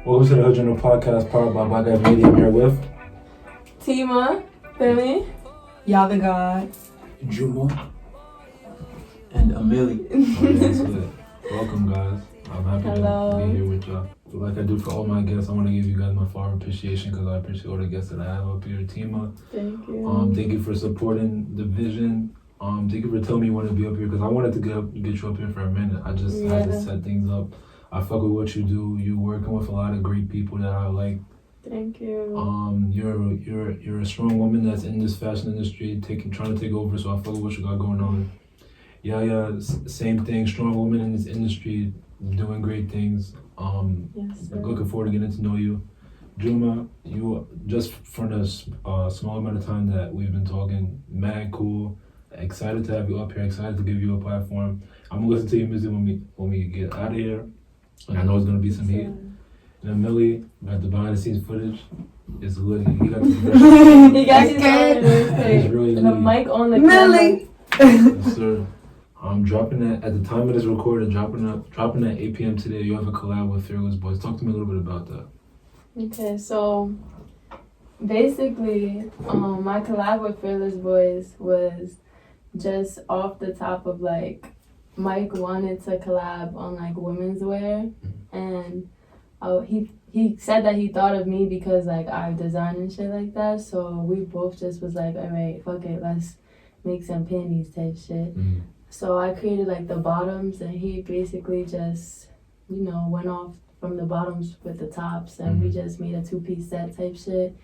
Welcome to the Hood Journal Podcast, powered by Black Guy Media. I'm here with Tima, Philly, Yathegod Juma, and Amilly. That's it. Welcome, guys. I'm happy to be here with y'all. Like I do for all my guests, I want to give you guys my far appreciation because I appreciate all the guests that I have up here. Tima, thank you. Thank you for supporting the vision. Thank you for telling me you want to be up here because I wanted to get you up here for a minute. I just had to set things up. I fuck with what you do. You're working with a lot of great people that I like. Thank you. You're a strong woman that's in this fashion industry, trying to take over. So I fuck with what you got going on. Yeah, same thing. Strong woman in this industry, doing great things. Yes, sir. Looking forward to getting to know you. Juma, you just for the small amount of time that we've been talking, mad cool. Excited to have you up here. Excited to give you a platform. I'm gonna listen to your music when we get out of here, and I know it's gonna be some heat. And then Millie got the behind the scenes footage. It's good. He got the He got his It's really the mic on the Millie. Yes, sir. I'm dropping that at the time of this recording. Dropping at 8 p.m. today. You have a collab with Fearless Boyz. Talk to me a little bit about that. Okay, so basically, my collab with Fearless Boyz was just off the top of like Mike wanted to collab on like women's wear, and he said that he thought of me because like I design and shit like that. So we both just was like, all right, fuck it, let's make some panties type shit. So I created like the bottoms, and he basically just, went off from the bottoms with the tops, and we just made a 2-piece set type shit.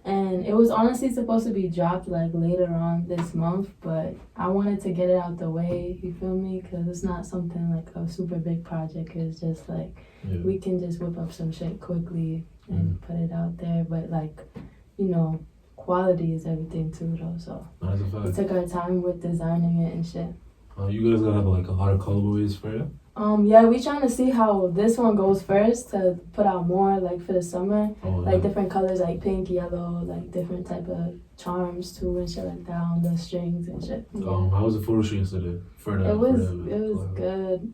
And it was honestly supposed to be dropped like later on this month, but I wanted to get it out the way, you feel me? Because it's not something like a super big project. It's just like, we can just whip up some shit quickly and put it out there. But like, quality is everything too though. So we took our time with designing it and shit. You guys gonna have like a lot of colorways for it? Yeah, we trying to see how this one goes first to put out more like for the summer. Like different colors like pink, yellow, like different type of charms too and shit like that on the strings and shit. How was the photo shoot yesterday? It was good.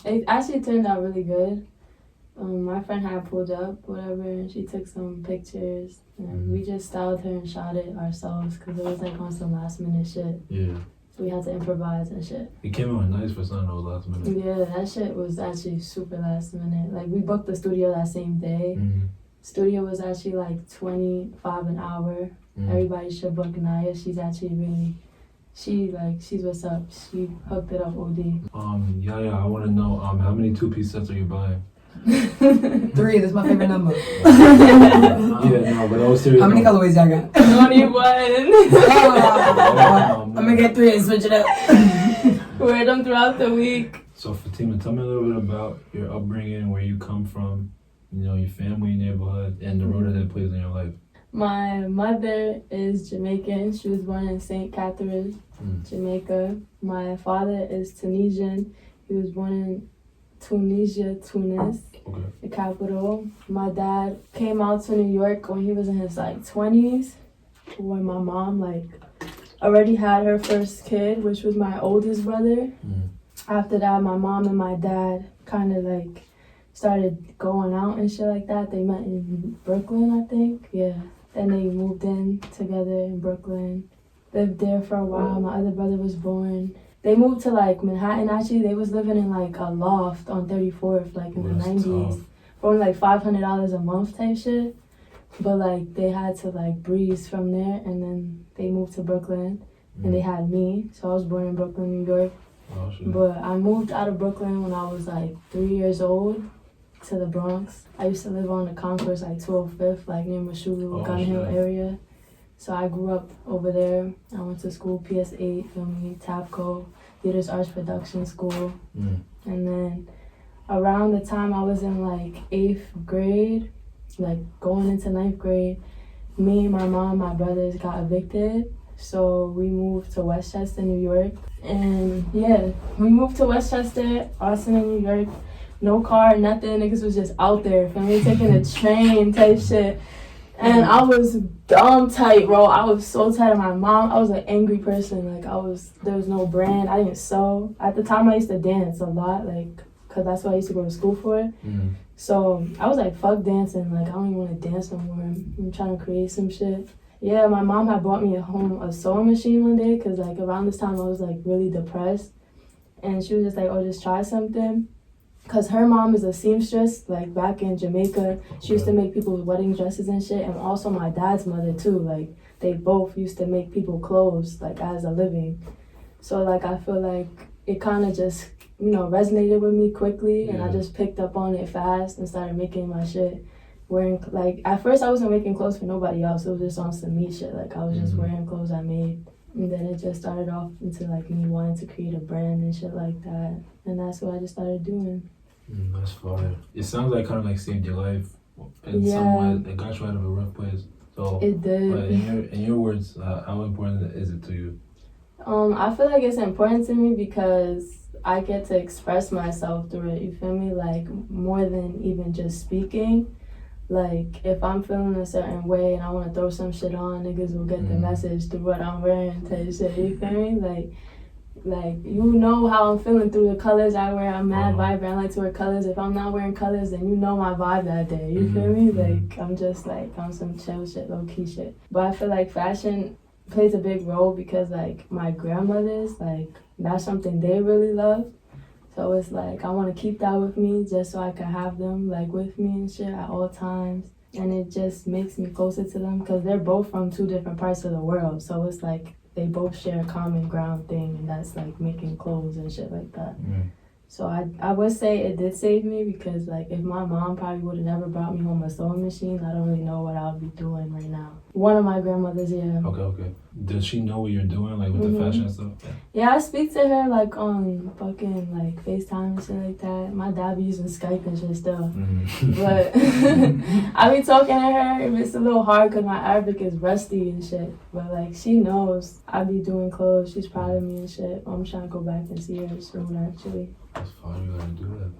It actually turned out really good. My friend had pulled up, whatever, and she took some pictures, and we just styled her and shot it ourselves because it was like on some last minute shit. Yeah. We had to improvise and shit. It came out nice for something that was last minute. Yeah, that shit was actually super last minute. Like, we booked the studio that same day. Studio was actually like $25 an hour. Everybody should book Naya. She's actually really, she's what's up. She hooked it up OD. I want to know how many 2-piece sets are you buying? 3, that's my favorite number. But I was serious. How many colorways y'all got? 21. I'm gonna get 3 and switch it up. Wear them throughout the week. So Fatima, tell me a little bit about your upbringing, where you come from, your family, neighborhood, and the role that it plays in your life. My mother is Jamaican. She was born in St. Catherine, Jamaica. My father is Tunisian. He was born in Tunisia, Tunis, the capital. My dad came out to New York when he was in his 20s, when my mom already had her first kid, which was my oldest brother. After that, my mom and my dad kind of started going out and shit like that. They met in Brooklyn, I think. Yeah. Then they moved in together in Brooklyn. Lived there for a while. My other brother was born. They moved to Manhattan. Actually, they was living in a loft on 34th in the 90s for only $500 a month type shit. But they had to breeze from there, and then they moved to Brooklyn, and they had me. So I was born in Brooklyn, New York. Oh, shit. But I moved out of Brooklyn when I was 3 years old to the Bronx. I used to live on the Concourse 205th, near Meshuggah, Gun Hill area. So I grew up over there. I went to school, PS8, Timecodes, Theaters Arts Production School. And then around the time I was in 8th grade, going into 9th grade, me, my mom, my brothers got evicted. So we moved to Westchester, New York. And yeah, we moved to Westchester, Austin, in New York. No car, nothing. Niggas was just out there, taking a train type shit. And I was dumb tight, bro. I was so tight of my mom. I was an angry person. There was no brand. I didn't sew. At the time, I used to dance a lot, because that's what I used to go to school for. So I was like, fuck dancing. Like, I don't even want to dance no more. I'm trying to create some shit. Yeah, my mom had bought me a sewing machine one day because, like, around this time I was, like, really depressed. And she was just like, oh, just try something. Because her mom is a seamstress, like, back in Jamaica. She used to make people's wedding dresses and shit. And also my dad's mother, too. Like, they both used to make people clothes, like, as a living. So, like, I feel like it kind of just, you know, resonated with me quickly. And I just picked up on it fast and started making my shit. Wearing, like, at first I wasn't making clothes for nobody else. It was just on some me shit. Like, I was just wearing clothes I made. And then it just started off into, like, me wanting to create a brand and shit like that. And that's what I just started doing. That's fire. It sounds like kind of like saved your life in some way. It got you out of a rough place. So it did. But in your words, how important is it to you? I feel like it's important to me because I get to express myself through it. You feel me? Like, more than even just speaking. Like, if I'm feeling a certain way and I want to throw some shit on, niggas will get the message through what I'm wearing type shit. You feel me? Like, you know how I'm feeling through the colors I wear. I'm mad vibrant. I like to wear colors. If I'm not wearing colors, then you know my vibe that day. You feel me? Like, I'm just, like, on some chill shit, low-key shit. But I feel like fashion plays a big role because, like, my grandmothers, like, that's something they really love. So it's like, I want to keep that with me just so I can have them, like, with me and shit at all times. And it just makes me closer to them because they're both from 2 different parts of the world. So it's like, they both share a common ground thing, and that's, like, making clothes and shit like that. So I would say it did save me because, like, if my mom probably would have never brought me home a sewing machine, I don't really know what I would be doing right now. One of my grandmothers, yeah. Okay. Does she know what you're doing, like, with the fashion and stuff? Yeah, I speak to her, like, on fucking, like, FaceTime and shit like that. My dad be using Skype and shit still. But I be talking to her. It's a little hard because my Arabic is rusty and shit. But, like, she knows I be doing clothes. She's proud of me and shit. I'm trying to go back and see her soon, actually. That's fine, you gotta do that.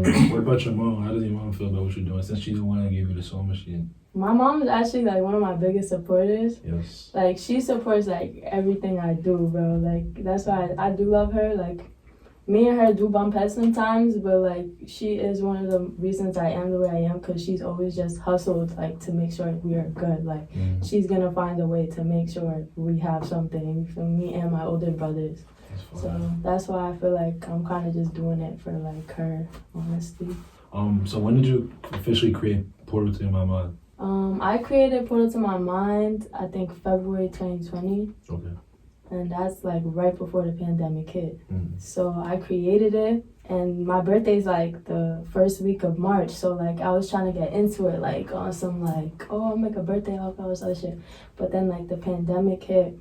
And what about your mom? How does your mom feel about what you're doing since she's the one that gave you the sewing machine? My mom is actually, like, one of my biggest supporters. Yes. Like, she supports, like, everything I do, bro. Like, that's why I do love her. Like, me and her do bump heads sometimes, but, like, she is one of the reasons I am the way I am because she's always just hustled, like, to make sure we are good. Like, she's gonna find a way to make sure we have something for me and my older brothers. So that's why I feel like I'm kind of just doing it for, like, her, honestly. So when did you officially create Portal to My Mind? I created Portal to My Mind, I think February 2020. Okay. And that's, like, right before the pandemic hit. So I created it, and my birthday's, like, the first week of March. So, like, I was trying to get into it, like, on some, like, oh, I'll make a birthday outfit or some shit. But then, like, the pandemic hit,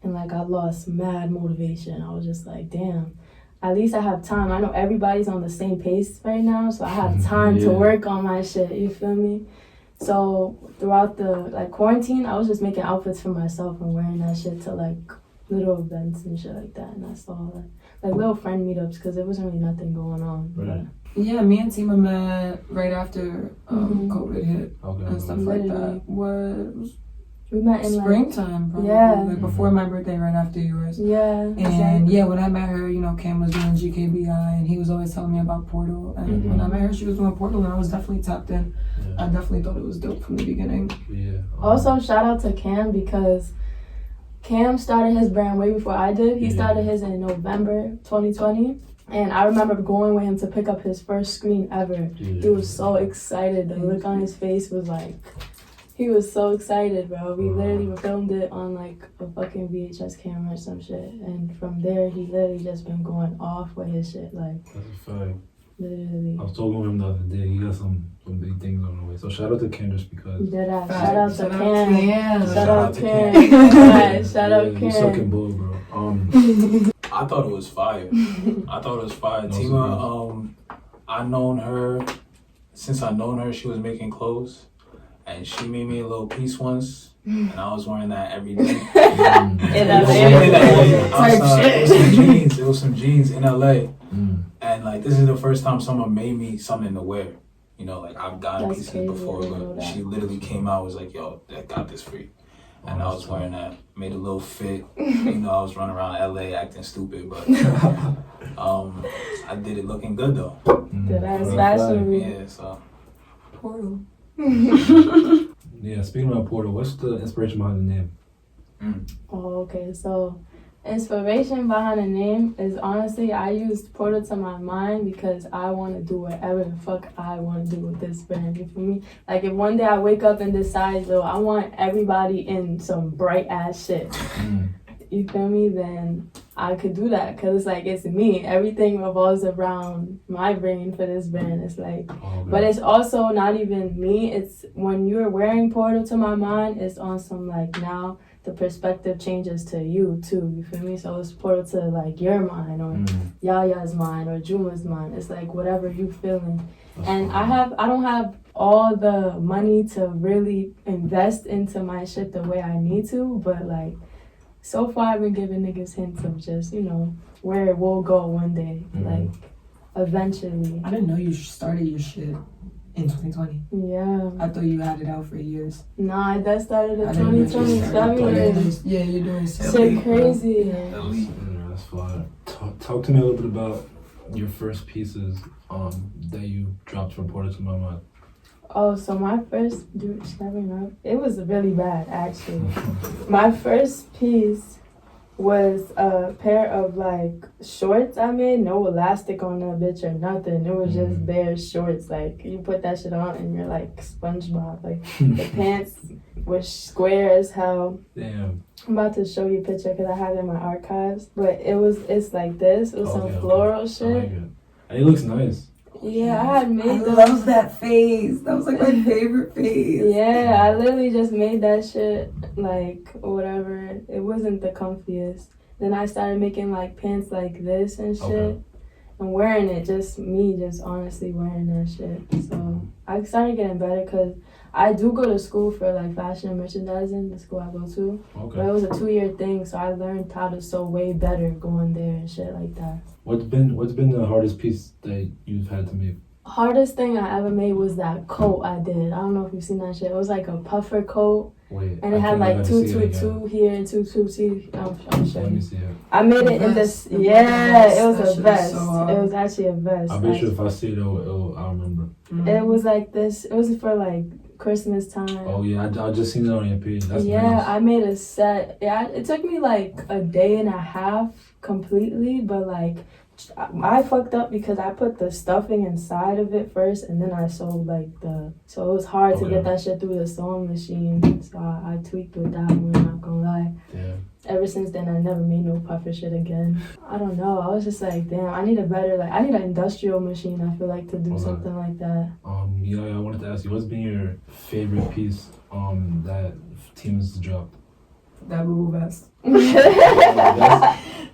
and, like, I lost mad motivation. I was just like, damn, at least I have time. I know everybody's on the same pace right now, so I have time to work on my shit, you feel me? So throughout the, like, quarantine, I was just making outfits for myself and wearing that shit to, like, little events and shit like that. And that's all, like little friend meetups because there wasn't really nothing going on. Right. Yeah, me and Tima met right after COVID hit and stuff like that. We met in springtime, probably. Yeah. Like before my birthday, right after yours. Yeah. And exactly. yeah, when I met her, you know, Cam was doing GKBI and he was always telling me about Portal. And when I met her, she was doing Portal and I was definitely tapped in. Yeah. I definitely thought it was dope from the beginning. Yeah. Also, shout out to Cam because Cam started his brand way before I did. He started his in November 2020. And I remember going with him to pick up his first screen ever. He was so excited. The look on his face was like... He was so excited, bro. We literally filmed it on, like, a fucking VHS camera or some shit. And from there, he literally just been going off with his shit, like... That's a fact. Literally. I was talking with him the other day. He got some big things on the way. So shout out to Ken just because... Shout out to Ken. Shout out to Ken. Shout out Ken. You're sucking bull, bro. I thought it was fire. Tima, since I known her, she was making clothes. And she made me a little piece once, and I was wearing that every day. It was some jeans in LA. And, like, this is the first time someone made me something to wear. You know, like, I've gotten pieces before, but she literally came out and was like, yo, I got this for you. And I was wearing that, made a little fit. You know, I was running around LA acting stupid, but I did it looking good though. That's fashionable. Yeah, so. Portal. Yeah, speaking about Portal, what's the inspiration behind the name? Oh, okay. So, inspiration behind the name is honestly, I used Portal to My Mind because I want to do whatever the fuck I want to do with this brand. You feel me? Like, if one day I wake up and decide, though, I want everybody in some bright ass shit. You feel me? Then I could do that because it's like, it's me. Everything revolves around my brain for this brand. It's like, but it's also not even me. It's when you're wearing Portal to My Mind, it's on some like now the perspective changes to you too. You feel me? So it's Portal to like your mind or Yaya's mind or Juma's mind. It's like whatever you feeling. And I don't have all the money to really invest into my shit the way I need to, but like, so far, I've been giving niggas hints of just, you know, where it will go one day. Like, eventually. I didn't know you started your shit in 2020. Yeah. I thought you had it out for years. Nah, that started in 2020. February. Yeah, you're doing shit crazy. Yeah, that's fine. Talk to me a little bit about your first pieces that you dropped from Portal to My Mind. Oh, so my first, it was really bad, actually. My first piece was a pair of, like, shorts I made. No elastic on that bitch or nothing. It was just bare shorts. Like, you put that shit on and you're, like, SpongeBob. Like, the pants were square as hell. Damn. I'm about to show you a picture because I have it in my archives. But it's like this. It was some floral shit. I like it. And it looks nice. Yeah, I had made I love that phase. That was like my favorite phase. Yeah, I literally just made that shit like whatever. It wasn't the comfiest. Then I started making like pants like this and shit. And wearing it, just me just honestly wearing that shit. So I started getting better because I do go to school for like fashion and merchandising, the school I go to. But it was a 2-year thing, so I learned how to sew way better going there and shit like that. What's been the hardest piece that you've had to make? Hardest thing I ever made was that coat I did. I don't know if you've seen that shit. It was like a puffer coat. Wait, and it had like 222 here and 222. I'm sure. Let me see it. I made it in this. Yeah, it was a vest. It was actually a vest. I bet you if I see it, I'll remember. It was like this. It was for like Christmas time. Oh yeah, I just seen it on your page. That's yeah, nice. I made a set. Yeah, it took me like a day and a half completely, but like I fucked up because I put the stuffing inside of it first and then I sewed like so it was hard to get that shit through the sewing machine. So I tweaked with that one, not gonna lie. Yeah. Ever since then, I never made no puffer shit again. I don't know. I was just like, damn, I need an industrial machine, I feel like, to do something like that. Yeah, I wanted to ask you, what's been your favorite piece that Tima's dropped? That bubble vest.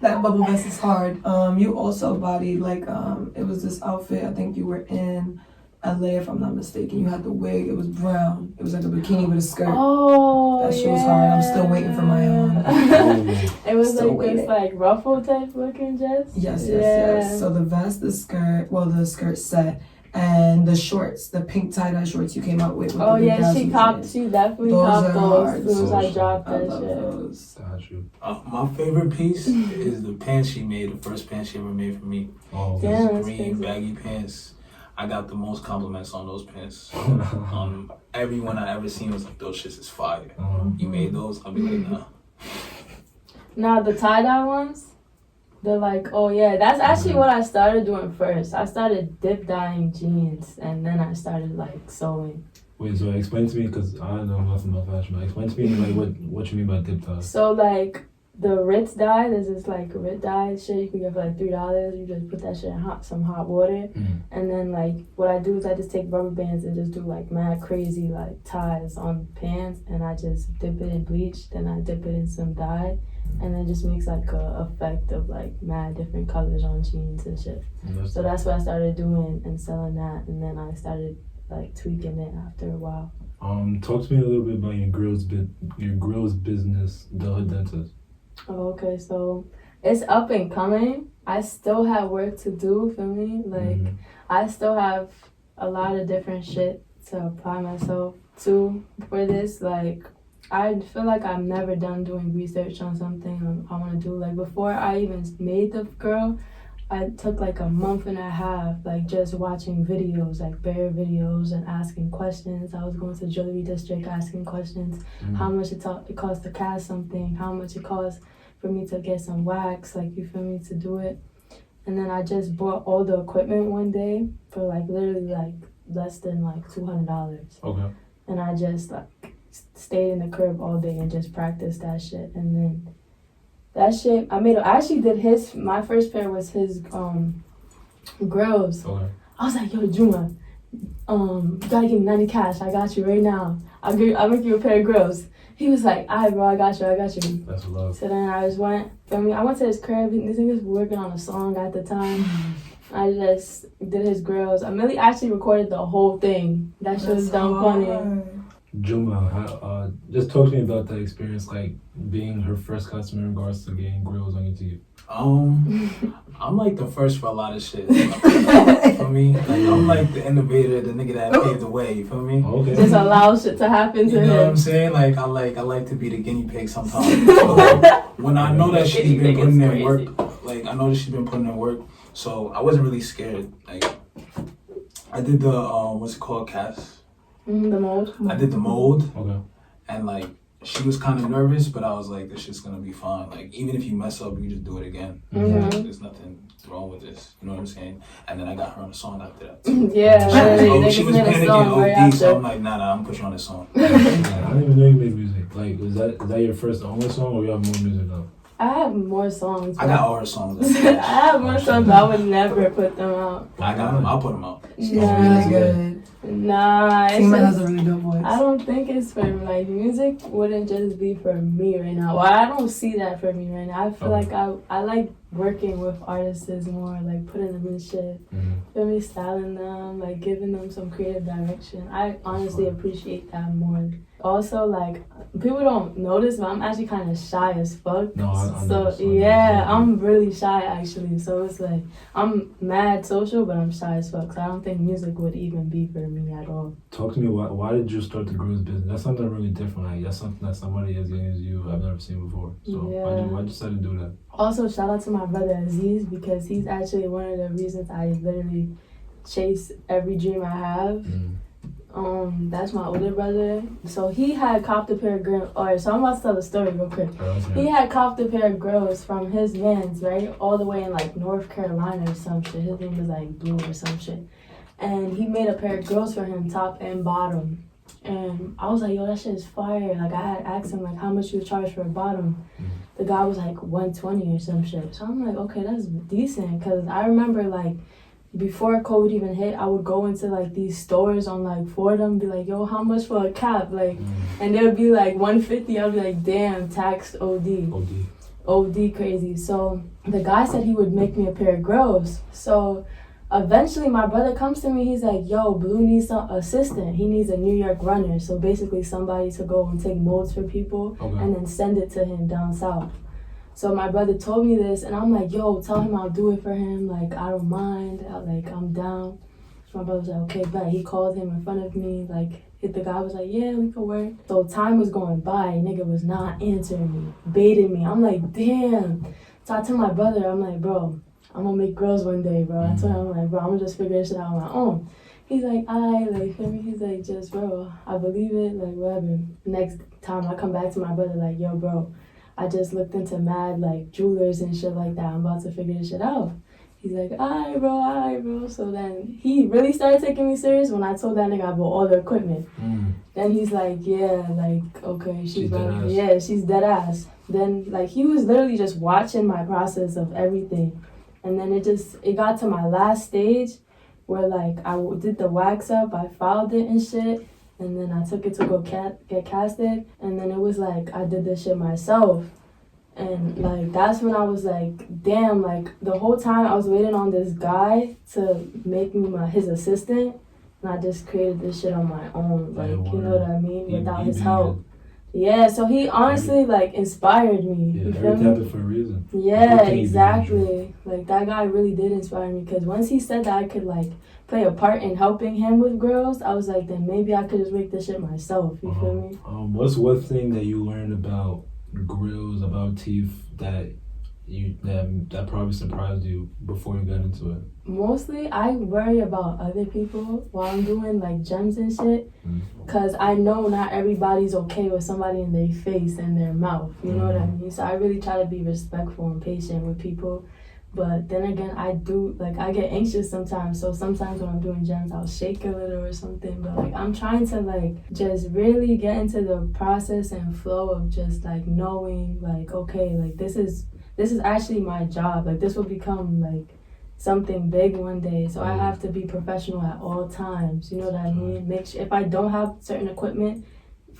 That bubble vest is hard. You also bodied like it was this outfit. I think you were in LA if I'm not mistaken. You had the wig. It was brown. It was like a bikini with a skirt. Oh, that shit was hard. I'm still waiting for my own. It was still like this like ruffle type looking dress. Yes. So the vest, the skirt set. And the shorts, the pink tie-dye shorts you came out with. Oh yeah, she definitely copped those as soon as I dropped that shit. Got you. My favorite piece is the pants she made, the first pants she ever made for me. Oh, these green baggy pants. I got the most compliments on those pants. Everyone I ever seen was like, those shits is fire. You made those? I'll be like, nah. Now the tie-dye ones? They're like, oh yeah, that's actually what I started doing first. I started dip dyeing jeans and then I started like sewing. Wait, so explain to me, because I know nothing about fashion, but explain to me like what you mean by dip dye. So like the Ritz dye, there's this like Ritz dye shit you can get for like $3. You just put that shit in some hot water. And then like what I do is I just take rubber bands and just do like mad crazy like ties on pants and I just dip it in bleach, then I dip it in some dye. And then just makes like a effect of like mad different colors on jeans and shit. So that's what I started doing and selling that, and then I started like tweaking it after a while. Talk to me a little bit about your girl's business, The Hood Dentist. Oh, okay, so it's up and coming. I still have work to do, feel me? Like I still have a lot of different shit to apply myself to for this. Like I feel like I'm never done doing research on something I want to do. Like before I even made the girl, I took like a month and a half, like just watching videos, like bare videos and asking questions. I was going to jewelry district asking questions, how much it costs to cast something, how much it costs for me to get some wax, like you feel me, to do it. And then I just bought all the equipment one day for like literally like less than like $200. Okay. And I just like stayed in the crib all day and just practiced that shit. And then that shit, I actually did my first pair was his grills. Okay. I was like, yo, Juma, you gotta give me 90 cash. I got you right now. I'll make you a pair of grills. He was like, all right, bro, I got you. That's love. So then I just went, I went to his crib. This nigga was working on a song at the time. I just did his grills. Amilly actually recorded the whole thing. That shit was dumb funny. Juma, just talk to me about that experience, like being her first customer in regards to getting grills on your teeth. I'm like the first for a lot of shit. For me, like, I'm like the innovator, the nigga that paved the way. You feel me? Okay. Just allow shit to happen to him. You know what I'm saying? Like I like to be the guinea pig sometimes. But when I know that she's been putting in work, so I wasn't really scared. Like I did the what's it called, cast? The mold. I did the mold. Okay. And like she was kind of nervous, but I was like, this shit's gonna be fine. Like even if you mess up, you just do it again. There's nothing wrong with this. You know what I'm saying? And then I got her on a song after that. She was panicking OD, so I'm like, nah, I'm pushing on this song. I didn't even know you made music. Like, is that your first and only song, or you have more music now? I have more songs. I got all her songs. I have more songs, but I would never put them out. I got them. I'll put them out. Really good. Nah, Tima has a really good voice. I don't think it's for me. Like, music wouldn't just be for me right now. Well, I don't see that for me right now. I feel like I like working with artists more, like putting them in shit. Feel me, styling them, like giving them some creative direction. I honestly appreciate that more. Also, like, people don't notice, but I'm actually kind of shy as fuck. No, I so yeah, I'm really shy actually. So it's like I'm mad social, but I'm shy as fuck. So I don't think music would even be for me at all. Talk to me. Why did you start the grills business? That's something really different. Like that's something that somebody as young as you I've never seen before. So why'd you decide to do that? Also, shout out to my brother Aziz, because he's actually one of the reasons I literally chase every dream I have. That's my older brother. So he had copped a pair of grills. Alright, so I'm about to tell the story real quick. He had copped a pair of grills from his mans, right? All the way in like North Carolina or some shit. His name was like Blue or some shit. And he made a pair of grills for him, top and bottom. And I was like, yo, that shit is fire. Like I had asked him like how much you would charge for a bottom. The guy was like $120 or some shit. So I'm like, okay, that's decent. Cause I remember like before COVID even hit, I would go into like these stores on like Fordham, be like, yo, how much for a cap? Like, and they would be like $150. I'd be like, damn, tax OD crazy. So the guy said he would make me a pair of grills. So eventually my brother comes to me, he's like, yo, Blue needs some assistant. He needs a New York runner. So basically somebody to go and take molds for people and then send it to him down south. So my brother told me this, and I'm like, yo, tell him I'll do it for him. Like, I don't mind. I'm down. So my brother was like, okay, bet. He called him in front of me. Like, the guy was like, yeah, we could work. So time was going by. Nigga was not answering me, baiting me. I'm like, damn. So I told my brother, I'm like, bro, I'm gonna make girls one day, bro. I told him, I'm like, bro, I'm gonna just figure this shit out on my own. He's like, like, feel me? He's like, just, bro, I believe it, like, whatever. Next time I come back to my brother, like, yo, bro, I just looked into mad, like, jewelers and shit like that. I'm about to figure this shit out. He's like, alright, bro. So then he really started taking me serious when I told that nigga I bought all the equipment. Then he's like, yeah, like, okay, she's right. Yeah, she's dead ass. Then, like, he was literally just watching my process of everything. And then it got to my last stage where, like, I did the wax up, I filed it and shit. And then I took it to go get casted. And then it was like, I did this shit myself. And like, that's when I was like, damn, like the whole time I was waiting on this guy to make me his assistant. And I just created this shit on my own. Like, you know what I mean? Without his help. Yeah, so he honestly like inspired me. Yeah, you feel everything me? happened for a reason. Yeah, exactly. Like that guy really did inspire me, because once he said that I could like play a part in helping him with grills, I was like, then maybe I could just make this shit myself. You feel me? What's one thing that you learned about grills, about teeth that probably surprised you before you got into it? Mostly, I worry about other people while I'm doing like gems and shit, cause I know not everybody's okay with somebody in their face and their mouth. You know what I mean? So I really try to be respectful and patient with people. But then again, I get anxious sometimes. So sometimes when I'm doing gems, I'll shake a little or something. But like, I'm trying to like just really get into the process and flow of just like knowing like, okay, like this is actually my job. Like this will become like something big one day. So I have to be professional at all times. You know what I mean? Make sure if I don't have certain equipment,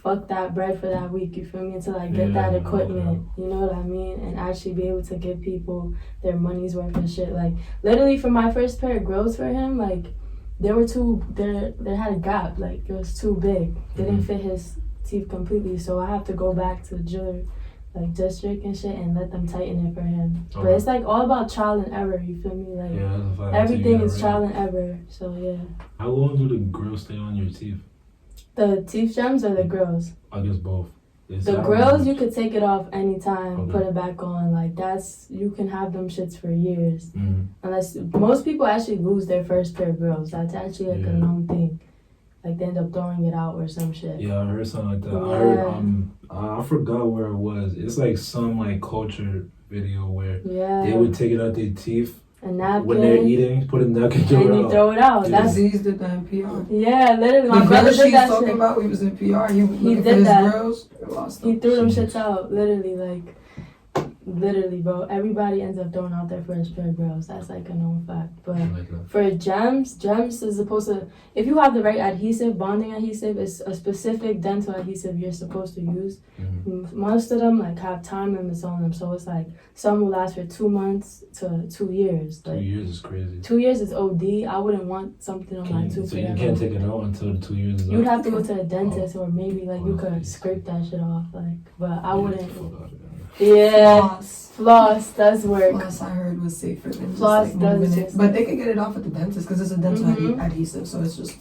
fuck that bread for that week, you feel me? Until I get that equipment, you know what I mean? And actually be able to give people their money's worth of shit. Like, literally for my first pair of grills for him, like, they had a gap, like, it was too big. Didn't fit his teeth completely, so I have to go back to the jeweler, like, district and shit and let them tighten it for him. But it's, like, all about trial and error, you feel me? Like, everything is trial and error, so, yeah. How long do the grills stay on your teeth? The teeth gems or the grills? I guess both. The grills, you could take it off anytime, put it back on. Like, you can have them shits for years. Unless, most people actually lose their first pair of grills. That's actually, like, a known thing. Like, they end up throwing it out or some shit. Yeah, I heard something like that. Yeah. I heard, I forgot where it was. It's, like, some, like, culture video where they would take it out their teeth. A napkin. When they're eating, put a napkin, and you throw it out. That's Z's did that in PR. Yeah, literally. My brother did that talking shit. about, he was in PR. He did that. Grills, he threw them shits out. Literally, bro. Everybody ends up throwing out their first pair of grills. That's like a known fact. But for gems is supposed to, if you have the right adhesive, bonding adhesive, it's a specific dental adhesive you're supposed to use. Most of them like have time limits on them, so it's like some will last for 2 months to 2 years. Like, 2 years is crazy. 2 years is OD. I wouldn't want something on my tooth. So you can't take it out until the 2 years is up? You'd have to go to a dentist or maybe like you could scrape that shit off. Like, but I wouldn't. Yeah, floss does work. Floss I heard was safer than floss just like moving does it. But they could get it off at the dentist because it's a dental adhesive, so it's just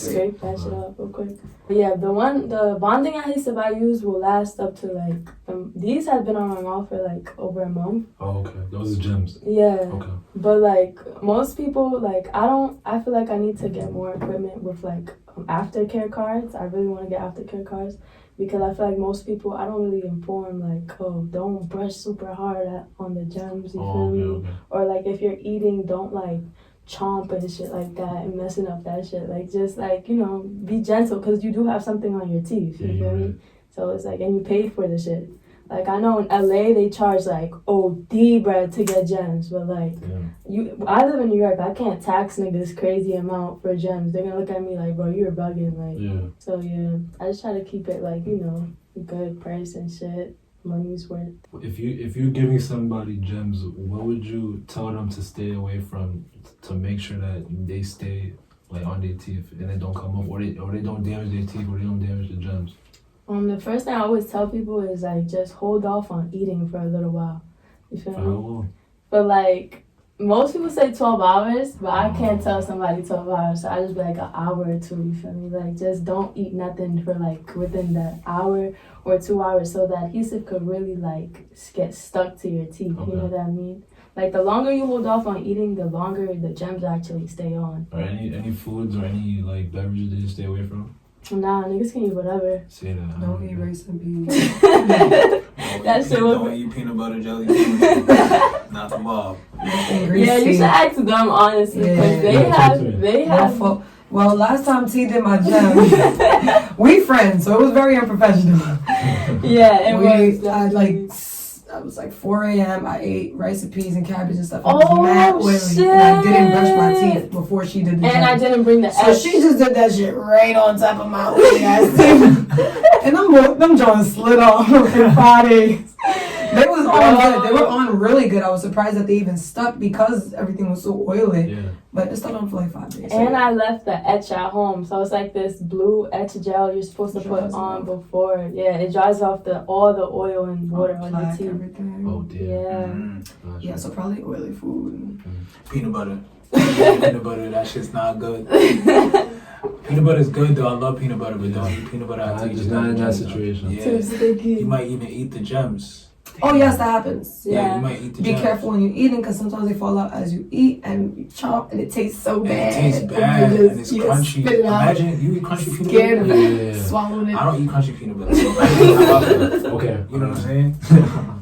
scrape that shit off real quick. But yeah, the bonding adhesive I use will last up to like these have been on my mouth for like over a month. Oh, okay. Those are gems. Yeah. Okay. But like most people, like I feel like I need to get more equipment with like aftercare cards. I really want to get aftercare cards. Because I feel like most people, I don't really inform, like, oh, don't brush super hard on the gems, you feel me? Okay. Or, like, if you're eating, don't, like, chomp and shit like that and messing up that shit. Like, just, like, you know, be gentle because you do have something on your teeth, you feel me? So it's like, and you paid for the shit. Like, I know in LA, they charge, like, OD bread to get gems. But, like, I live in New York. I can't tax niggas crazy amount for gems. They're gonna look at me like, bro, you're bugging. Like, so, yeah. I just try to keep it, like, you know, good price and shit. Money's worth. If you're giving somebody gems, what would you tell them to stay away from to make sure that they stay, like, on their teeth and they don't come off? Or they don't damage their teeth or they don't damage the gems? The first thing I always tell people is like just hold off on eating for a little while. You feel me? But like most people say 12 hours, but I can't tell somebody 12 hours. So I just be like an hour or two. You feel me? Like just don't eat nothing for like within the hour or 2 hours, so that adhesive could really like get stuck to your teeth. You know what I mean? Like the longer you hold off on eating, the longer the gems actually stay on. Or any foods or any like beverages that you stay away from? Nah, niggas can eat whatever. Say that. Don't eat rice and beans. That shit was. Don't eat peanut butter jelly. Not the mob. Yeah, you should ask them honestly, because they have. Well, last time T did my gem, we friends, so it was very unprofessional. Yeah, it was. I was like 4 a.m. I ate rice and peas and cabbage and stuff. I was mad oily, shit. And I didn't brush my teeth before she did the And I didn't bring the So she just did that shit right on top of my oily ass teeth. And them joints slid off for 5 days. They was on good. They were on really good. I was surprised that they even stuck because everything was so oily. Yeah. But it stuck on for like 5 days. And I left the etch at home. So it's like this blue etch gel you're supposed to put on before. Yeah, it dries off all the oil and water on your teeth. Everything. Oh, dear. Yeah. Yeah, so probably oily food. Peanut butter. Peanut butter, that shit's not good. Peanut butter is good though. I love peanut butter, but don't eat peanut butter after you just not in that situation. Yeah. Too sticky. You might even eat the gems. Oh yes, that happens. Yeah, you might eat the Be gems. careful when you're eating, because sometimes they fall out as you eat and you chomp and it tastes so bad. It tastes bad and it's you crunchy. spit it out. Imagine you eat crunchy peanut Scared butter. of it, Yeah. swallowing it. I don't eat crunchy peanut butter. So I love it. Okay. You know what I'm saying?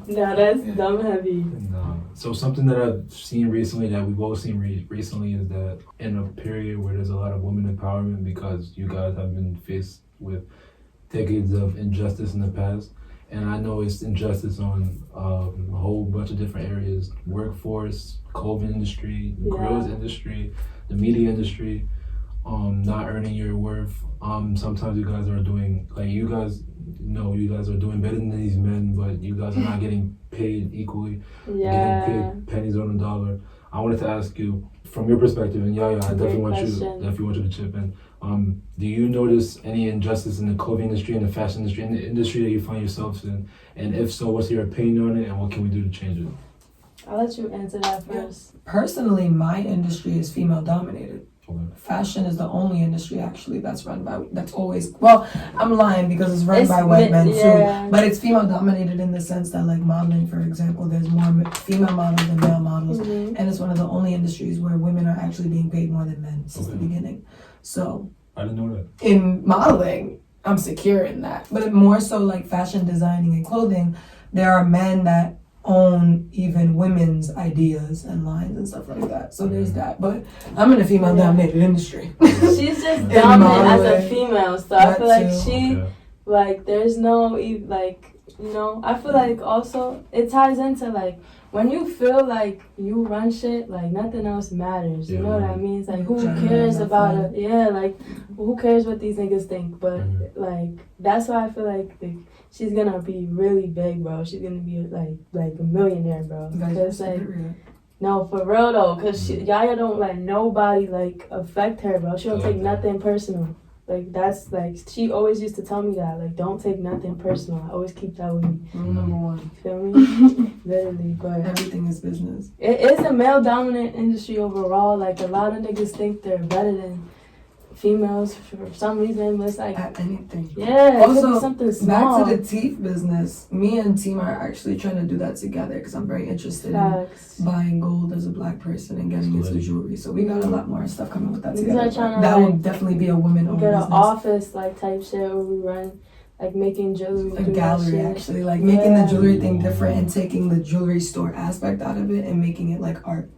No, that's Yeah. dumb heavy. No. So something that I've seen recently, that we've both seen recently, is that in a period where there's a lot of women empowerment, because you guys have been faced with decades of injustice in the past, and I know it's injustice on a whole bunch of different areas: workforce, clothing industry, grills industry, the media industry, not earning your worth. Sometimes you guys are doing, like, you guys are doing better than these men, but you guys are not getting paid equally. Yeah. Getting paid pennies on the dollar. I wanted to ask you, from your perspective, and I definitely want you to chip in. Do you notice any injustice in the clothing industry, in the fashion industry, in the industry that you find yourself in? And if so, what's your opinion on it, and what can we do to change it? I'll let you answer that first. Personally, my industry is female dominated. Okay. Fashion is the only industry actually that's always, well, I'm lying because it's run by white men too, but it's female dominated in the sense that, like, modeling, for example, there's more female models than male models, and it's one of the only industries where women are actually being paid more than men since the beginning. So I didn't know that. in modeling, I'm secure in that, but more so like fashion designing and clothing, there are men that own even women's ideas and lines and stuff like that. So there's that. But I'm in a female dominated industry. She's just dominant as a female, so I feel like she, like, there's no, like, you know, I feel like also it ties into, like, when you feel like you run shit, like, nothing else matters. You know what I mean? It's like, who cares about it? Yeah, like, who cares what these niggas think? But, like, that's why I feel like she's gonna be really big, bro. She's gonna be like a millionaire, bro. Cause like, no, for real though, cause Yaya don't let nobody like affect her, bro. She don't take nothing personal. Like, that's like, she always used to tell me that, like, don't take nothing personal. I always keep that with me. Rule number one. You feel me? Literally, but everything is business. It is a male dominant industry overall. Like, a lot of niggas think they're better than females for some reason, but it's like at anything. Yeah, also something small. Back to the teeth business. Me and Tima are actually trying to do that together because I'm very interested in buying gold as a black person and getting into jewelry. So we got a lot more stuff coming with that together. That will definitely be a woman-owned business. Get an office like type shit where we run, like, making jewelry. A gallery, actually, like making the jewelry thing different and taking the jewelry store aspect out of it and making it like art.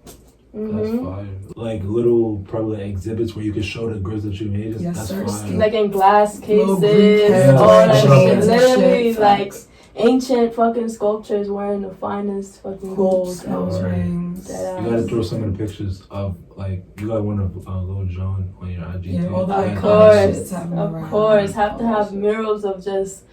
That's fire. Like little probably exhibits where you can show the grills that you made. That's fire. Like in glass cases, all that shit. Literally, like ancient fucking sculptures wearing the finest fucking gold. Nose rings. You gotta throw some of the pictures of, like, you got one of Lil Jon on your IG. Yeah, all of course. Have to have murals of just.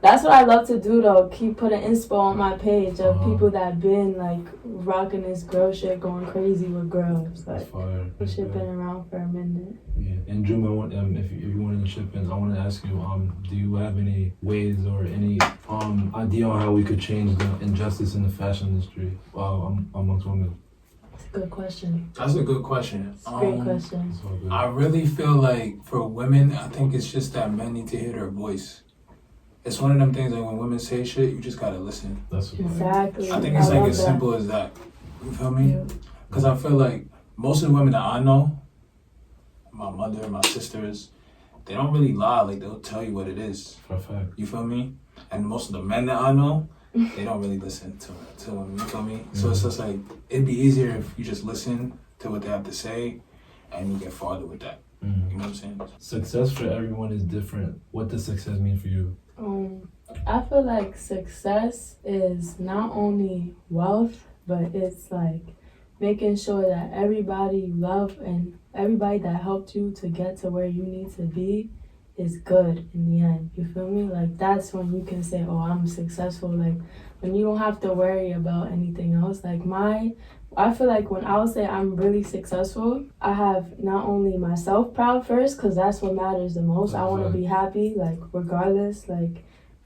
That's what I love to do though. Keep putting inspo on my page of people that been like rocking this girl shit, going crazy with girls. Like, this shit been around for a minute. Yeah, and Juma, if you wanted to chip in, I want to ask you, do you have any ways or any idea on how we could change the injustice in the fashion industry amongst women? That's a good question. That's a good question. It's a great question. I really feel like for women, I think it's just that men need to hear their voice. It's one of them things like when women say shit, you just gotta listen. That's exactly. I think it's like as simple as that. You feel me? Because I feel like most of the women that I know, my mother, my sisters, they don't really lie. Like, they'll tell you what it is. For a fact. You feel me? And most of the men that I know, they don't really listen to women. You feel me? So it's just like, it'd be easier if you just listen to what they have to say and you get farther with that. You know what I'm saying? Success for everyone is different. What does success mean for you? I feel like success is not only wealth, but it's like making sure that everybody you love and everybody that helped you to get to where you need to be is good in the end. You feel me? Like, that's when you can say, oh, I'm successful. Like, when you don't have to worry about anything else. Like, I feel like when I would say I'm really successful, I have not only myself proud first, because that's what matters the most. I want to be happy, like, regardless. Like,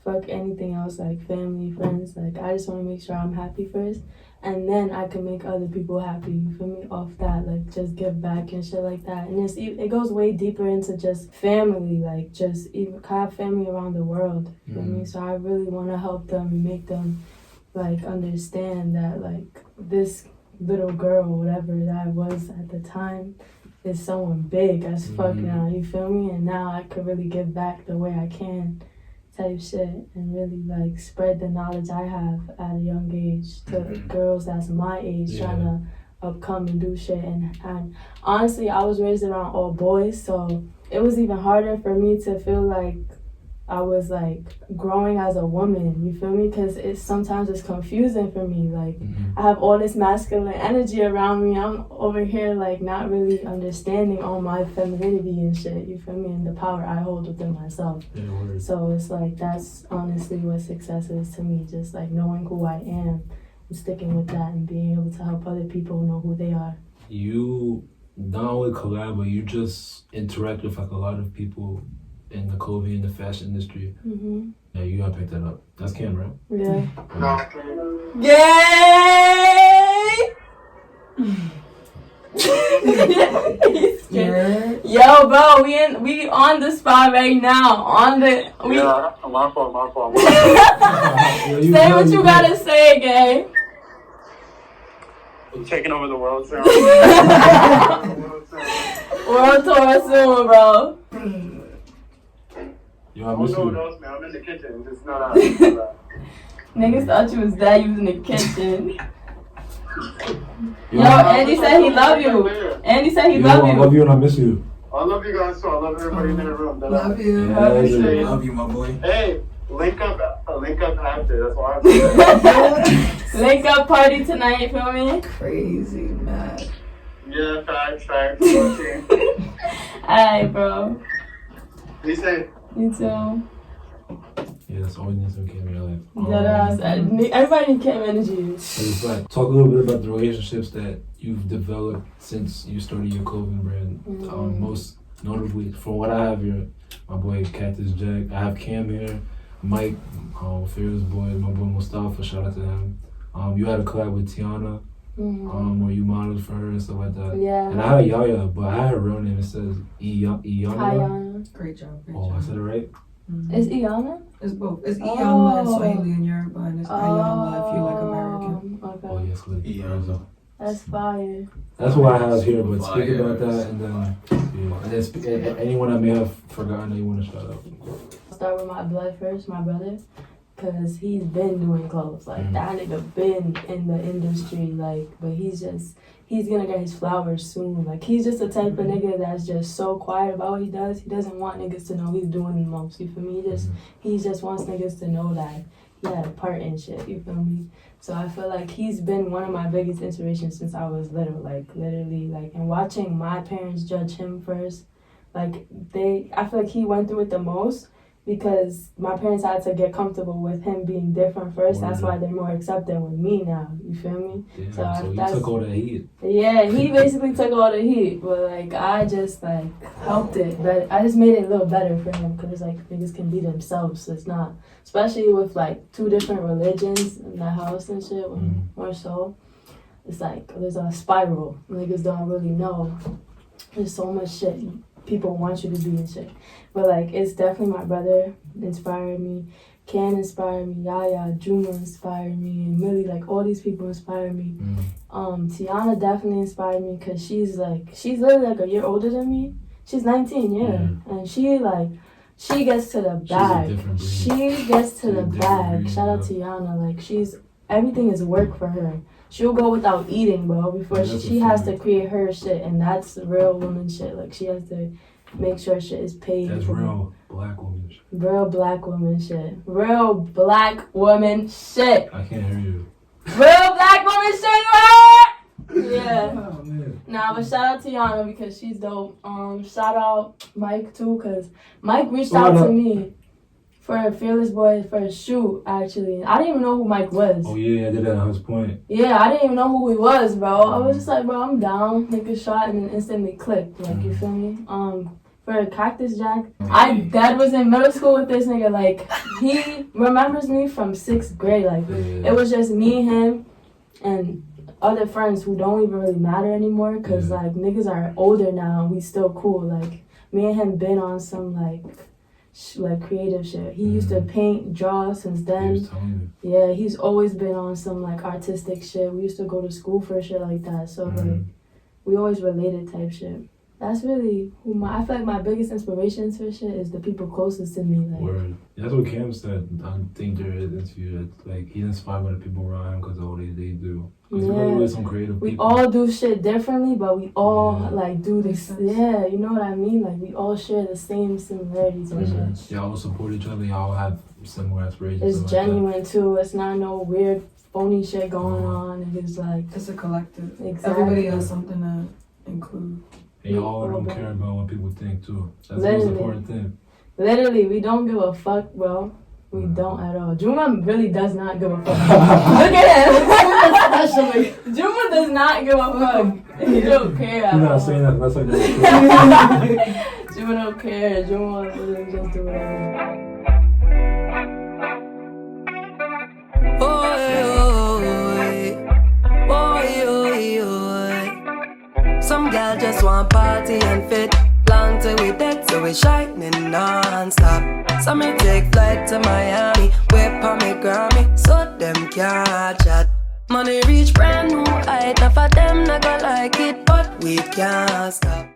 fuck anything else, like family, friends. Like, I just want to make sure I'm happy first. And then I can make other people happy, you feel me, off that, like, just give back and shit like that. And it goes way deeper into just family, like, just even have family around the world, you feel me? So I really want to help them and make them, like, understand that, like, this little girl, whatever that I was at the time, is someone big as fuck now, you feel me? And now I could really give back the way I can, type shit, and really like spread the knowledge I have at a young age to girls that's my age trying to upcome and do shit. And honestly, I was raised around all boys, so it was even harder for me to feel like I was like growing as a woman, you feel me? Because sometimes it's confusing for me. Like, I have all this masculine energy around me. I'm over here like not really understanding all my femininity and shit, you feel me? And the power I hold within myself. So it's like, that's honestly what success is to me. Just like knowing who I am and sticking with that and being able to help other people know who they are. You not only collab, but you just interact with like a lot of people in the clothing and the fashion industry. Yeah, you gotta pick that up. That's Cam, right? Yeah. Gay! Yo, bro, we on the spot right now. Yeah, my fault. Say what you gotta say, Gay. I'm taking over the world soon. World tour soon, bro. Yo, I miss you. Man. I'm in the kitchen. It's not Niggas thought you was dead. You was in the kitchen. Yo, Andy said he love you. Andy said he love you. I love you and I miss you. I love you guys too. I love everybody in the room. Love you. Love you, my boy. Hey, link up after. That's all I have to say. Link up party tonight, you feel me? Crazy, man. Yeah, facts. Alright, bro. Be safe. You too. Yeah, that's all we need some Cam in your life. Everybody need Cam energy. It's like, talk a little bit about the relationships that you've developed since you started your clothing brand. Most notably, from what I have here, my boy Cactus Jack. I have Cam here, Mike, Fearless Boy, my boy Mustafa, shout out to him. You had a collab with Tiana, where you modeled for her and stuff like that. Yeah. And I had Yaya, but I had her real name. It says Iyana. Great job. I said it right? Is Iyana? It's both. It's Iyana and Swahili in Yoruba, and it's Iyana if you like American. Okay. Oh, yes, good. Iyana. That's fire. That's what I have here, but speak about that, and then anyone I may have forgotten that you want to shout out. Start with my blood first, my brother, because he's been doing clothes. Like, that nigga been in the industry, like, but he's gonna get his flowers soon. Like, he's just the type of nigga that's just so quiet about what he does. He doesn't want niggas to know he's doing the most, you feel me? He just wants niggas to know that he had a part in shit, you feel me? So I feel like he's been one of my biggest inspirations since I was little, like, literally, like, and watching my parents judge him first, like, I feel like he went through it the most, because my parents had to get comfortable with him being different first. That's why they're more accepting with me now. You feel me? Yeah, so he took all the heat. Yeah, he basically took all the heat. But, like, I just, like, helped it. But I just made it a little better for him. Because, like, niggas can be themselves. So it's not, especially with, like, 2 different religions in the house and shit, more so. It's like, there's a spiral. Niggas don't really know. There's so much shit people want you to be and shit. But, like, it's definitely my brother inspired me. Can inspired me. Yathegod Juma inspired me. And Amilly, like, all these people inspired me. Tiana definitely inspired me because she's literally, like, a year older than me. She's 19, And she gets to the bag. She gets to the bag. Shout out to Tiana. Like, everything is work for her. She'll go without eating, bro, before she has to create her shit, and that's real woman shit. Like, she has to make sure shit is paid. That's real black woman shit. Real black woman shit. Real black woman shit. I can't hear you. Real black woman shit, you heard? Yeah. Oh, man. Nah, but shout out to Yana because she's dope. Shout out Mike too, because Mike reached out to me for a Fearless Boy for a shoot, actually. I didn't even know who Mike was. Oh, yeah, I did that at Hunts Point. Yeah, I didn't even know who he was, bro. I was just like, bro, I'm down. Take a shot and then instantly clicked. Like, you feel me? For Cactus Jack, Dad was in middle school with this nigga. Like, he remembers me from 6th grade. Like, it was just me, him, and other friends who don't even really matter anymore. Cause like niggas are older now, and we still cool. Like, me and him been on some like creative shit. He used to paint, draw since then. Yeah, he's always been on some like artistic shit. We used to go to school for shit like that. So like, we always related type shit. That's really who I feel like my biggest inspirations for shit is the people closest to me. Like, word. That's what Cam said. I think there is interview that like he's inspired by the people around him because of what they do. Really some creative we people. all do shit differently, but we all like do this. Yeah, you know what I mean? Like we all share the same similarities and shit. Y'all all support each other. Y'all have similar aspirations. It's genuine too. It's not no weird phony shit going on. It's like it's a collective. Exactly. Everybody has something to include. And y'all don't care about what people think too. That's the most important thing. Literally, we don't give a fuck, bro. We don't at all. Juma really does not give a fuck. Look at him. Especially. Juma does not give a fuck. He don't care at all. You're not saying that. That's like Juma don't care. Juma really just do whatever. Some girl just want party and fit. Long till we dead, so we shining non-stop. So me take flight to Miami, whip on me Grammy, so them can't chat. Money reach brand new height, enough of them not gonna like it, but we can't stop.